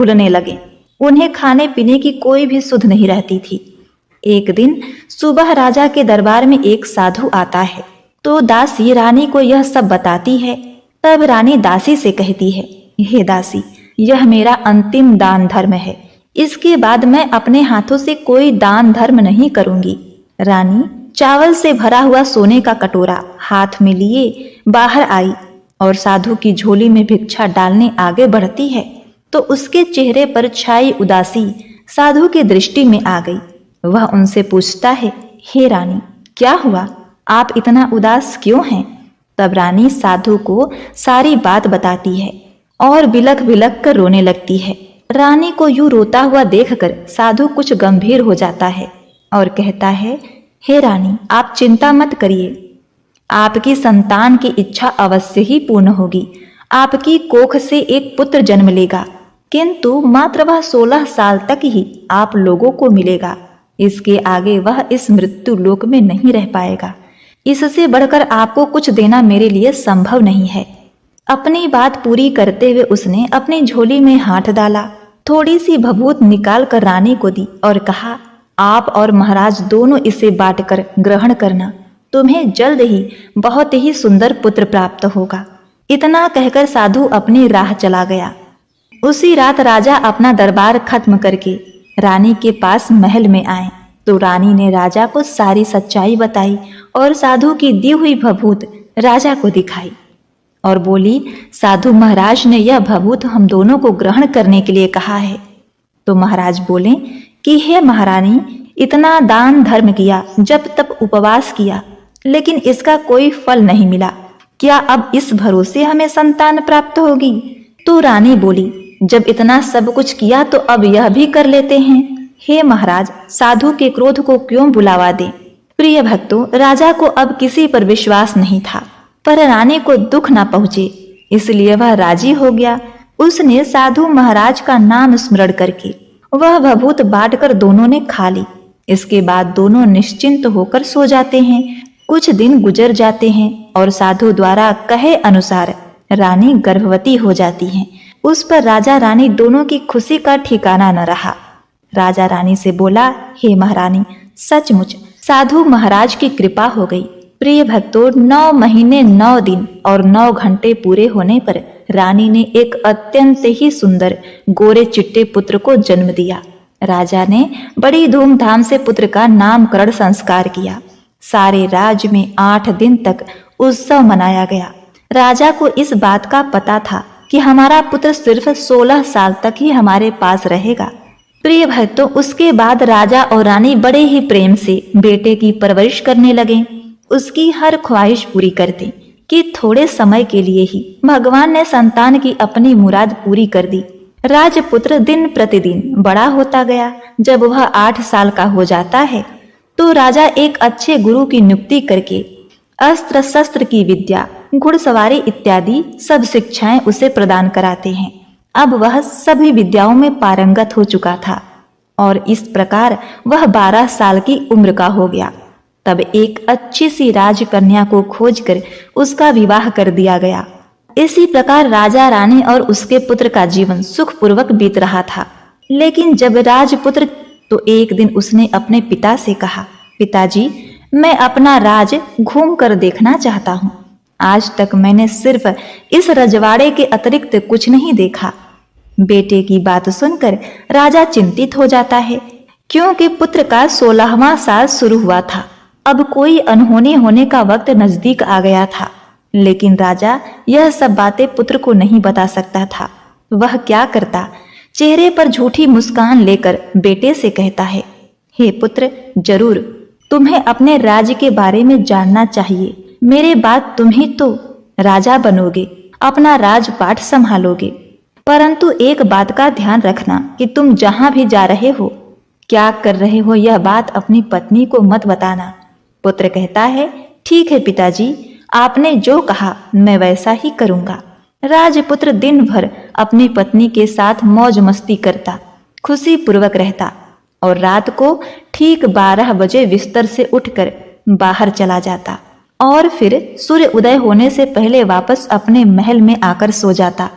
भूलने लगे। उन्हें खाने पीने की कोई भी सुध नहीं रहती थी। एक दिन सुबह राजा के दरबार में एक साधु आता है तो दासी रानी को यह सब बताती है। तब रानी दासी से कहती है, हे दासी, यह मेरा अंतिम दान धर्म है। इसके बाद मैं अपने हाथों से कोई दान धर्म नहीं करूंगी। रानी चावल से भरा हुआ सोने का कटोरा हाथ में लिए बाहर आई और साधु की झोली में भिक्षा डालने आगे बढ़ती है तो उसके चेहरे पर छाई उदासी साधु की दृष्टि में आ गई। वह उनसे पूछता है, हे रानी, क्या हुआ? आप इतना उदास क्यों हैं? तब रानी साधु को सारी बात बताती है और बिलख बिलख कर रोने लगती है। रानी को यूं रोता हुआ देखकर साधु कुछ गंभीर हो जाता है और कहता है, हे रानी, आप चिंता मत करिए। आपकी संतान की इच्छा अवश्य ही पूर्ण होगी। आपकी कोख से एक पुत्र जन्म लेगा, किंतु मात्र वह 16 साल तक ही आप लोगों को मिलेगा। इसके आगे वह इस मृत्यु लोक में नहीं रह पाएगा। इससे बढ़कर आपको कुछ देना मेरे लिए संभव नहीं है। अपनी बात पूरी करते हुए उसने अपनी झोली में हाथ डाला, थोड़ी सी भभूत निकाल कर रानी को दी और कहा, आप और महाराज दोनों इसे बांटकर ग्रहण करना। तुम्हें जल्द ही बहुत ही सुंदर पुत्र प्राप्त होगा। इतना कहकर साधु अपनी राह चला गया। उसी रात राजा अपना दरबार खत्म करके रानी के पास महल में आए तो रानी ने राजा को सारी सच्चाई बताई और साधु की दी हुई भभूत राजा को दिखाई और बोली, साधु महाराज ने यह भभूत हम दोनों को ग्रहण करने के लिए कहा है। तो महाराज बोले कि हे महारानी, इतना दान धर्म किया, जब तब उपवास किया, लेकिन इसका कोई फल नहीं मिला। क्या अब इस भरोसे हमें संतान प्राप्त होगी? तो रानी बोली, जब इतना सब कुछ किया तो अब यह भी कर लेते हैं। हे महाराज, साधु के क्रोध को क्यों बुलावा दें? प्रिय भक्तों, राजा को अब किसी पर विश्वास नहीं था, पर रानी को दुख न पहुंचे इसलिए वह राजी हो गया। उसने साधु महाराज का नाम स्मरण करके वह भभूत बांटकर दोनों ने खा ली। इसके बाद दोनों निश्चिंत होकर सो जाते हैं। कुछ दिन गुजर जाते हैं और साधु द्वारा कहे अनुसार रानी गर्भवती हो जाती हैं। उस पर राजा रानी दोनों की खुशी का ठिकाना न रहा। राजा रानी से बोला, हे महारानी, सचमुच साधु महाराज की कृपा हो गई। प्रिय भक्तों, 9 महीने 9 दिन और 9 घंटे पूरे होने पर रानी ने एक अत्यंत ही सुंदर गोरे चिट्टे पुत्र को जन्म दिया। राजा ने बड़ी धूमधाम से पुत्र का नामकरण संस्कार किया। सारे राज्य में 8 दिन तक उत्सव मनाया गया। राजा को इस बात का पता था कि हमारा पुत्र सिर्फ 16 साल तक ही हमारे पास रहेगा। प्रिय भक्तों, उसके बाद राजा और रानी बड़े ही प्रेम से बेटे की परवरिश करने लगे। उसकी हर ख्वाहिश पूरी करते कि थोड़े समय के लिए ही भगवान ने संतान की अपनी मुराद पूरी कर दी। राजपुत्र दिन प्रतिदिन बड़ा होता गया। जब वह 8 साल का हो जाता है तो राजा एक अच्छे गुरु की नियुक्ति करके अस्त्र शस्त्र की विद्या, घुड़सवारी इत्यादि सब शिक्षाएं उसे प्रदान कराते हैं। अब वह सभी विद्याओं में पारंगत हो चुका था और इस प्रकार वह 12 साल की उम्र का हो गया। तब एक अच्छी सी राजकन्या को खोजकर उसका विवाह कर दिया गया। इसी प्रकार राजा रानी और उसके पुत्र का जीवन सुखपूर्वक बीत रहा था। लेकिन जब राजपुत्र तो एक दिन उसने अपने पिता से कहा, पिताजी, मैं अपना राज घूम कर देखना चाहता हूँ। आज तक मैंने सिर्फ इस रजवाड़े के अतिरिक्त कुछ नहीं देखा। बेटे की बात सुनकर राजा चिंतित हो जाता है, क्योंकि पुत्र का 16वां साल शुरू हुआ था। अब कोई अनहोनी होने का वक्त नजदीक आ गया था। लेकिन राजा यह सब बातें पुत्र को नहीं बता सकता था। वह क्या करता? चेहरे पर झूठी मुस्कान लेकर बेटे से कहता है, हे पुत्र, जरूर तुम्हें अपने राज्य के बारे में जानना चाहिए। मेरे बाद तुम ही तो राजा बनोगे, अपना राजपाट संभालोगे। परंतु एक बात का ध्यान रखना कि तुम जहां भी जा रहे हो, क्या कर रहे हो, यह बात अपनी पत्नी को मत बताना। पुत्र कहता है, ठीक है पिताजी, आपने जो कहा मैं वैसा ही करूंगा। राजपुत्र दिन भर अपनी पत्नी के साथ मौज मस्ती करता, खुशी पूर्वक रहता और रात को ठीक 12 बजे बिस्तर से उठकर बाहर चला जाता और फिर सूर्य उदय होने से पहले वापस अपने महल में आकर सो जाता।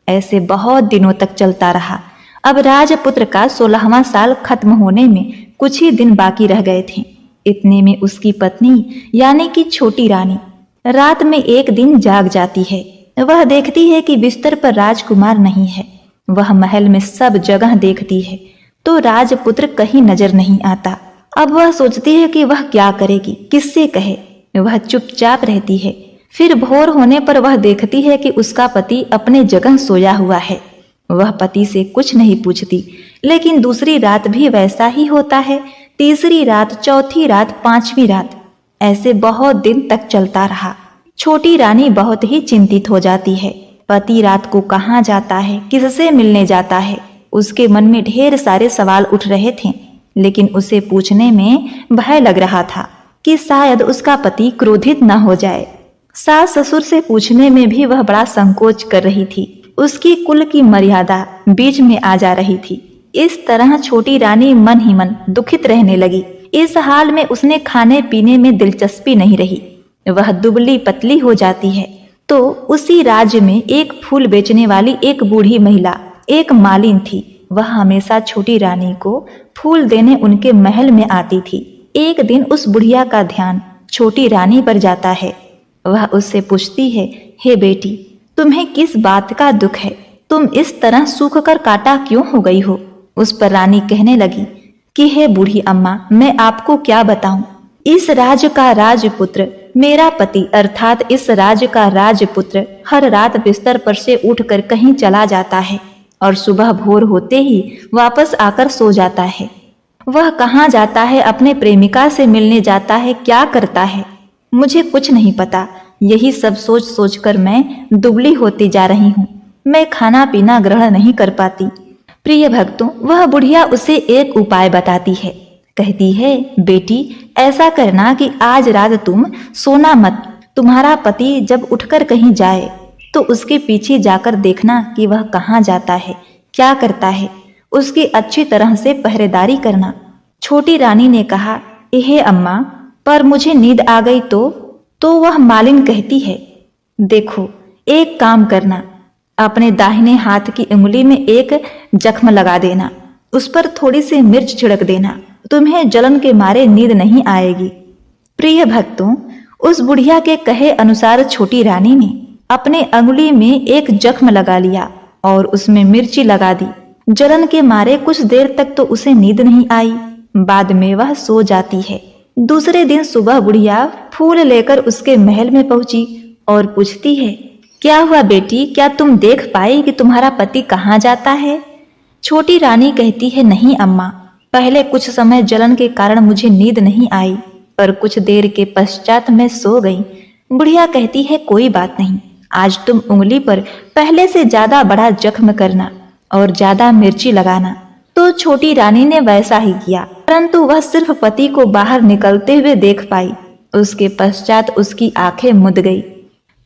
ऐसे बहुत दिनों तक चलता रहा। अब राजपुत्र का 16वां साल खत्म होने में कुछ ही दिन बाकी रह गए थे। इतने में उसकी पत्नी यानी कि छोटी रानी रात में एक दिन जाग जाती है। वह देखती है कि बिस्तर पर राजकुमार नहीं है। वह महल में सब जगह देखती है तो राजपुत्र कहीं नजर नहीं आता। अब वह सोचती है कि वह क्या करेगी, किससे कहे। वह चुपचाप रहती है। फिर भोर होने पर वह देखती है कि उसका पति अपने जगह सोया हुआ है। वह पति से कुछ नहीं पूछती, लेकिन दूसरी रात भी वैसा ही होता है। तीसरी रात, चौथी रात, पांचवी रात, ऐसे बहुत दिन तक चलता रहा। छोटी रानी बहुत ही चिंतित हो जाती है। पति रात को कहाँ जाता है, किससे मिलने जाता है, उसके मन में ढेर सारे सवाल उठ रहे थे। लेकिन उसे पूछने में भय लग रहा था कि शायद उसका पति क्रोधित न हो जाए। सास ससुर से पूछने में भी वह बड़ा संकोच कर रही थी। उसकी कुल की मर्यादा बीच में आ जा रही थी। इस तरह छोटी रानी मन ही मन दुखित रहने लगी। इस हाल में उसने खाने पीने में दिलचस्पी नहीं रही। वह दुबली पतली हो जाती है। तो उसी राज्य में एक फूल बेचने वाली एक बूढ़ी महिला, एक मालिन थी। वह हमेशा छोटी रानी को फूल देने उनके महल में आती थी। एक दिन उस बुढ़िया का ध्यान छोटी रानी पर जाता है। वह उससे पूछती है, हे बेटी, तुम्हें किस बात का दुख है? तुम इस तरह सूख कर काटा क्यों हो गई हो? उस पर रानी कहने लगी कि हे बूढ़ी अम्मा, मैं आपको क्या बताऊं। इस राज्य का राजपुत्र, मेरा पति अर्थात इस राज्य का राजपुत्र, हर रात बिस्तर पर से उठकर कहीं चला जाता है और सुबह भोर होते ही वापस आकर सो जाता है। वह कहाँ जाता है, अपने प्रेमिका से मिलने जाता है, क्या करता है, मुझे कुछ नहीं पता। यही सब सोच सोच कर मैं दुबली होती जा रही हूँ। मैं खाना पीना ग्रहण नहीं कर पाती। प्रिय भक्तों, वह बुढ़िया उसे एक उपाय बताती है। कहती है, बेटी ऐसा करना कि आज रात तुम सोना मत। तुम्हारा पति जब उठकर कहीं जाए तो उसके पीछे जाकर देखना कि वह कहाँ जाता है, क्या करता है। उसकी अच्छी तरह से पहरेदारी करना। छोटी रानी ने कहा, हे अम्मा, पर मुझे नींद आ गई तो वह मालिन कहती है, देखो एक काम करना, अपने दाहिने हाथ की उंगली में एक जख्म लगा देना, उस पर थोड़ी सी मिर्च छिड़क देना, तुम्हें जलन के मारे नींद नहीं आएगी। प्रिय भक्तों, उस बुढ़िया के कहे अनुसार छोटी रानी ने अपने अंगुली में एक जख्म लगा लिया और उसमें मिर्ची लगा दी। जलन के मारे कुछ देर तक तो उसे नींद नहीं आई। बाद में वह सो जाती है। दूसरे दिन सुबह बुढ़िया फूल लेकर उसके महल में पहुंची और पूछती है, क्या हुआ बेटी, क्या तुम देख पाई कि तुम्हारा पति कहाँ जाता है? छोटी रानी कहती है, नहीं अम्मा, पहले कुछ समय जलन के कारण मुझे नींद नहीं आई, पर कुछ देर के पश्चात मैं सो गई। बुढ़िया कहती है, कोई बात नहीं, आज तुम उंगली पर पहले से ज्यादा बड़ा जख्म करना और ज्यादा मिर्ची लगाना। तो छोटी रानी ने वैसा ही किया, परंतु वह सिर्फ पति को बाहर निकलते हुए देख पाई। उसके पश्चात उसकी आंखें मुद गई।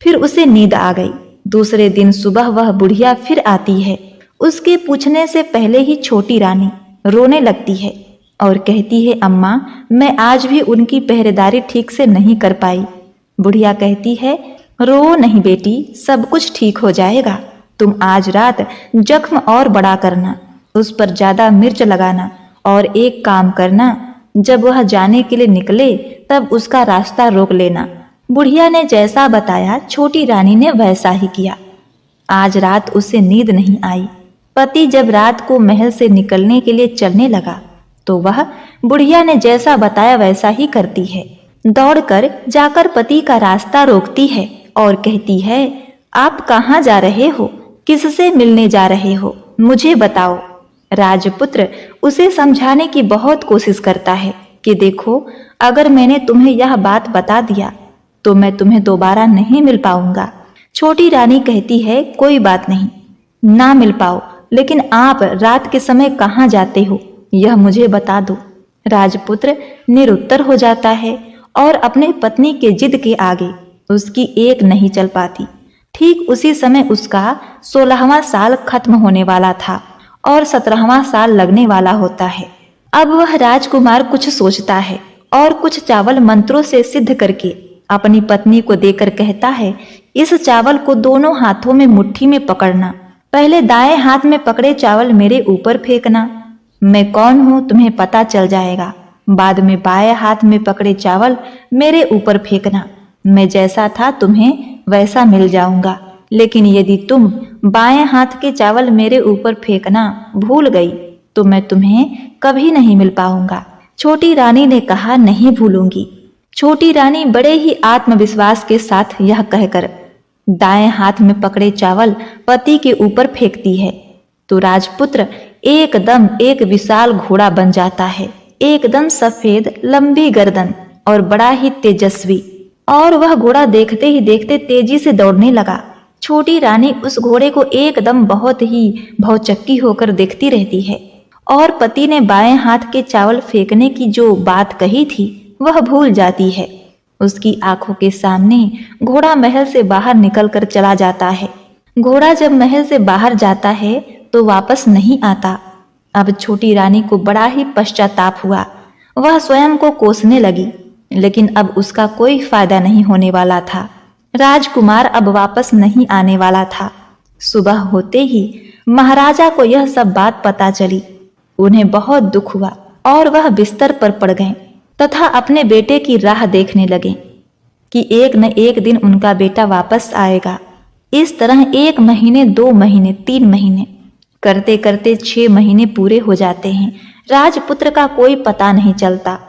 फिर उसे नींद आ गई। दूसरे दिन सुबह वह बुढ़िया फिर आती है। उसके पूछने से पहले ही छोटी रानी रोने लगती है और कहती है, अम्मा, मैं आज भी उनकी पहरेदारी ठीक से नहीं कर पाई। बुढ़िया कहती है, रो नहीं बेटी, सब कुछ ठीक हो जाएगा। तुम आज रात जख्म और बड़ा करना, उस पर ज्यादा मिर्च लगाना और एक काम करना, जब वह जाने के लिए निकले तब उसका रास्ता रोक लेना। बुढ़िया ने जैसा बताया छोटी रानी ने वैसा ही किया। आज रात उसे नींद नहीं आई। पति जब रात को महल से निकलने के लिए चलने लगा तो वह बुढ़िया ने जैसा बताया वैसा ही करती है। दौड़कर जाकर पति का रास्ता रोकती है और कहती है, आप कहाँ जा रहे हो, किससे मिलने जा रहे हो, मुझे बताओ। राजपुत्र उसे समझाने की बहुत कोशिश करता है कि देखो, अगर मैंने तुम्हें यह बात बता दिया तो मैं तुम्हें दोबारा नहीं मिल पाऊंगा। छोटी रानी कहती है, कोई बात नहीं, ना मिल पाओ, लेकिन आप रात के समय कहाँ जाते हो यह मुझे बता दो। राजपुत्र निरुत्तर हो जाता है और अपने पत्नी के जिद के आगे उसकी एक नहीं चल पाती। ठीक उसी समय उसका 16वां साल खत्म होने वाला था और 17वां साल लगने वाला होता है। अब वह राजकुमार कुछ सोचता है और कुछ चावल मंत्रों से सिद्ध करके अपनी पत्नी को देकर कहता है, इस चावल को दोनों हाथों में मुट्ठी में पकड़ना पहले दाएं हाथ में पकड़े चावल मेरे ऊपर फेंकना, मैं कौन हूं तुम्हें पता चल जाएगा। बाद में बाएं हाथ में पकड़े चावल मेरे ऊपर फेंकना, मैं जैसा था तुम्हें वैसा मिल जाऊंगा। लेकिन यदि तुम बाएं हाथ के चावल मेरे ऊपर फेंकना भूल गई तो मैं तुम्हें कभी नहीं मिल पाऊंगा। छोटी रानी ने कहा, नहीं भूलूंगी। छोटी रानी बड़े ही आत्मविश्वास के साथ यह कहकर दाएं हाथ में पकड़े चावल पति के ऊपर फेंकती है तो राजपुत्र एकदम एक विशाल घोड़ा बन जाता है, एकदम सफेद, लंबी गर्दन और बड़ा ही तेजस्वी। और वह घोड़ा देखते ही देखते तेजी से दौड़ने लगा। छोटी रानी उस घोड़े को एकदम बहुत ही भौचक्की होकर देखती रहती है और पति ने बाएं हाथ के चावल फेंकने की जो बात कही थी वह भूल जाती है। उसकी आंखों के सामने घोड़ा महल से बाहर निकलकर चला जाता है। घोड़ा जब महल से बाहर जाता है तो वापस नहीं आता। अब छोटी रानी को बड़ा ही पश्चाताप हुआ। वह स्वयं को कोसने लगी, लेकिन अब उसका कोई फायदा नहीं होने वाला था। राजकुमार अब वापस नहीं आने वाला था। सुबह होते ही महाराजा को यह सब बात पता चली। उन्हें बहुत दुख हुआ और वह बिस्तर पर पड़ गए तथा अपने बेटे की राह देखने लगे कि एक न एक दिन उनका बेटा वापस आएगा। इस तरह 1 महीने, 2 महीने, 3 महीने करते करते 6 महीने पूरे हो जाते हैं। राजपुत्र का कोई पता नहीं चलता।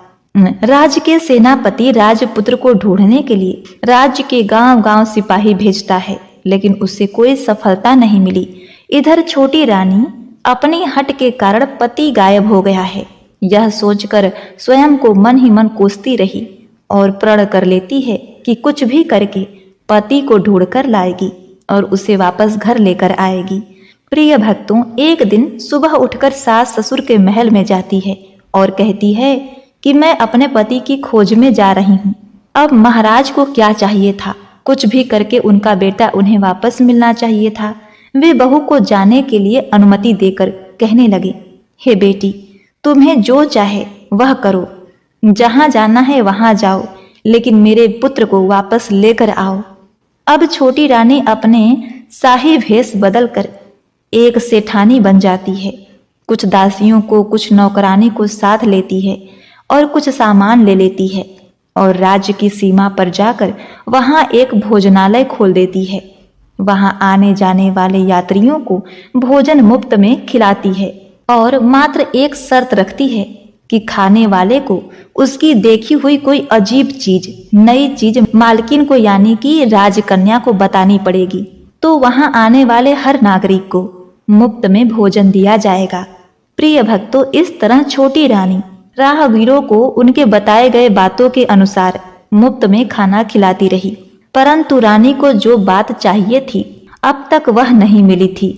राज्य के सेनापति राजपुत्र को ढूंढने के लिए राज्य के गांव-गांव सिपाही भेजता है, लेकिन उससे कोई सफलता नहीं मिली। इधर छोटी रानी अपनी हट के कारण पति गायब हो गया है, यह सोचकर स्वयं को मन ही मन कोसती रही और प्रण कर लेती है कि कुछ भी करके पति को ढूंढकर लाएगी और उसे वापस घर लेकर आएगी। प्रिय भक्तों, एक दिन सुबह उठकर सास ससुर के महल में जाती है और कहती है कि मैं अपने पति की खोज में जा रही हूँ। अब महाराज को क्या चाहिए था, कुछ भी करके उनका बेटा उन्हें वापस मिलना चाहिए था। वे बहू को जाने के लिए अनुमति देकर कहने लगे, हे बेटी, तुम्हें जो चाहे वह करो, जहां जाना है वहां जाओ, लेकिन मेरे पुत्र को वापस लेकर आओ। अब छोटी रानी अपने शाही भेष बदलकर एक सेठानी बन जाती है। कुछ दासियों को, कुछ नौकरानी को साथ लेती है और कुछ सामान ले लेती है और राज्य की सीमा पर जाकर वहां एक भोजनालय खोल देती है। वहां आने जाने वाले यात्रियों को भोजन मुफ्त में खिलाती है और मात्र एक शर्त रखती है कि खाने वाले को उसकी देखी हुई कोई अजीब चीज, नई चीज मालकिन को यानी कि राजकन्या को बतानी पड़ेगी, तो वहां आने वाले हर नागरिक को मुफ्त में भोजन दिया जाएगा। प्रिय भक्तों, इस तरह छोटी रानी राहगीरों को उनके बताए गए बातों के अनुसार मुफ्त में खाना खिलाती रही, परंतु रानी को जो बात चाहिए थी अब तक वह नहीं मिली थी।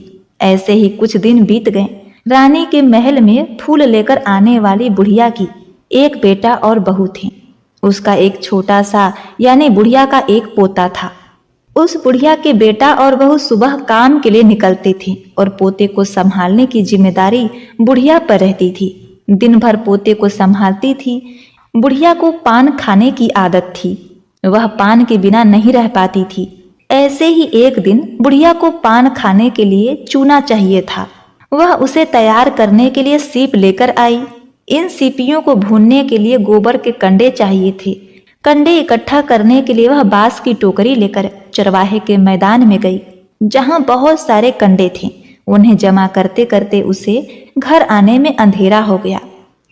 ऐसे ही कुछ दिन बीत गए। रानी के महल में फूल लेकर आने वाली बुढ़िया की एक बेटा और बहू थे। उसका एक छोटा सा यानी बुढ़िया का एक पोता था। उस बुढ़िया के बेटा और बहू सुबह काम के लिए निकलते थे और पोते को संभालने की जिम्मेदारी बुढ़िया पर रहती थी। दिन भर पोते को संभालती थी। बुढ़िया को पान खाने की आदत थी, वह पान के बिना नहीं रह पाती थी। ऐसे ही एक दिन बुढ़िया को पान खाने के लिए चूना चाहिए था। वह उसे तैयार करने के लिए सीप लेकर आई। इन सीपियों को भूनने के लिए गोबर के कंडे चाहिए थे। कंडे इकट्ठा करने के लिए वह बांस की टोकरी लेकर चरवाहे के मैदान में गई, जहां बहुत सारे कंडे थे। उन्हें जमा करते करते उसे घर आने में अंधेरा हो गया।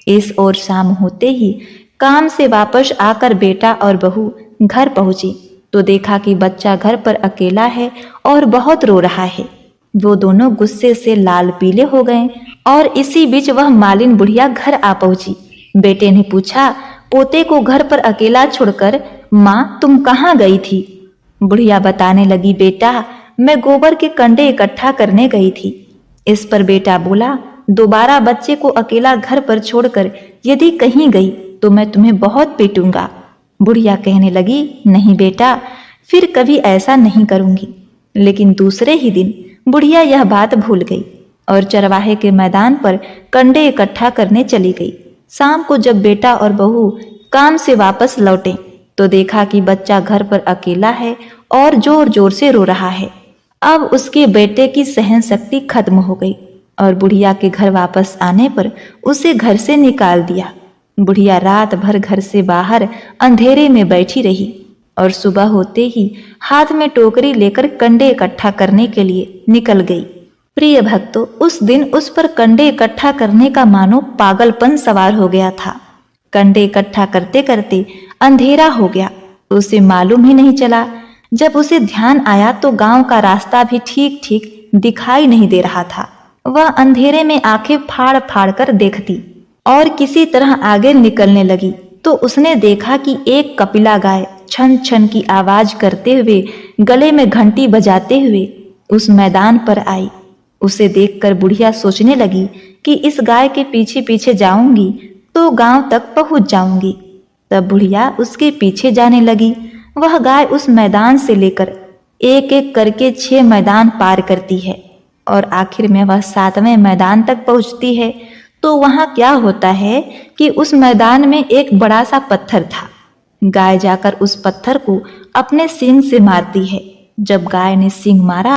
इस ओर शाम होते ही काम से वापस आकर बेटा और बहू घर पहुंची तो देखा कि बच्चा घर पर अकेला है और बहुत रो रहा है। वो दोनों गुस्से से लाल पीले हो गए और इसी बीच वह मालिन बुढ़िया घर आ पहुंची। बेटे ने पूछा, पोते को घर पर अकेला छोड़कर माँ तुम कहाँ गई थी? बुढ़िया बताने लगी, बेटा मैं गोबर के कंडे इकट्ठा करने गई थी। इस पर बेटा बोला, दोबारा बच्चे को अकेला घर पर छोड़कर यदि कहीं गई तो मैं तुम्हें बहुत पीटूंगा। बुढ़िया कहने लगी, नहीं बेटा, फिर कभी ऐसा नहीं करूंगी। लेकिन दूसरे ही दिन बुढ़िया यह बात भूल गई और चरवाहे के मैदान पर कंडे इकट्ठा करने चली गई। शाम को जब बेटा और बहू काम से वापस लौटे तो देखा कि बच्चा घर पर अकेला है और जोर जोर से रो रहा है। अब उसके बेटे की सहन शक्ति खत्म हो गई और बुढ़िया के घर वापस आने पर उसे घर से निकाल दिया। बुढ़िया रात भर घर से बाहर अंधेरे में बैठी रही और सुबह होते ही हाथ में टोकरी लेकर कंडे इकट्ठा करने के लिए निकल गई। प्रिय भक्तों, उस दिन उस पर कंडे इकट्ठा करने का मानो पागलपन सवार हो गया था। कंडे इकट्ठा करते करते अंधेरा हो गया, उसे मालूम ही नहीं चला। जब उसे ध्यान आया तो गांव का रास्ता भी ठीक ठीक दिखाई नहीं दे रहा था। वह अंधेरे में आंखें फाड़ फाड़ कर देखती और किसी तरह आगे निकलने लगी तो उसने देखा कि एक कपिला गाय छन छन की आवाज करते हुए, गले में घंटी बजाते हुए उस मैदान पर आई। उसे देखकर बुढ़िया सोचने लगी कि इस गाय के पीछे पीछे जाऊंगी तो गांव तक पहुंच जाऊंगी। तब बुढ़िया उसके पीछे जाने लगी। वह गाय उस मैदान से लेकर एक एक करके 6 मैदान पार करती है और आखिर में वह 7वें मैदान तक पहुंचती है। तो वहां क्या होता है कि उस मैदान में एक बड़ा सा पत्थर था। गाय जाकर उस पत्थर को अपने सींग से मारती है। जब गाय ने सींग मारा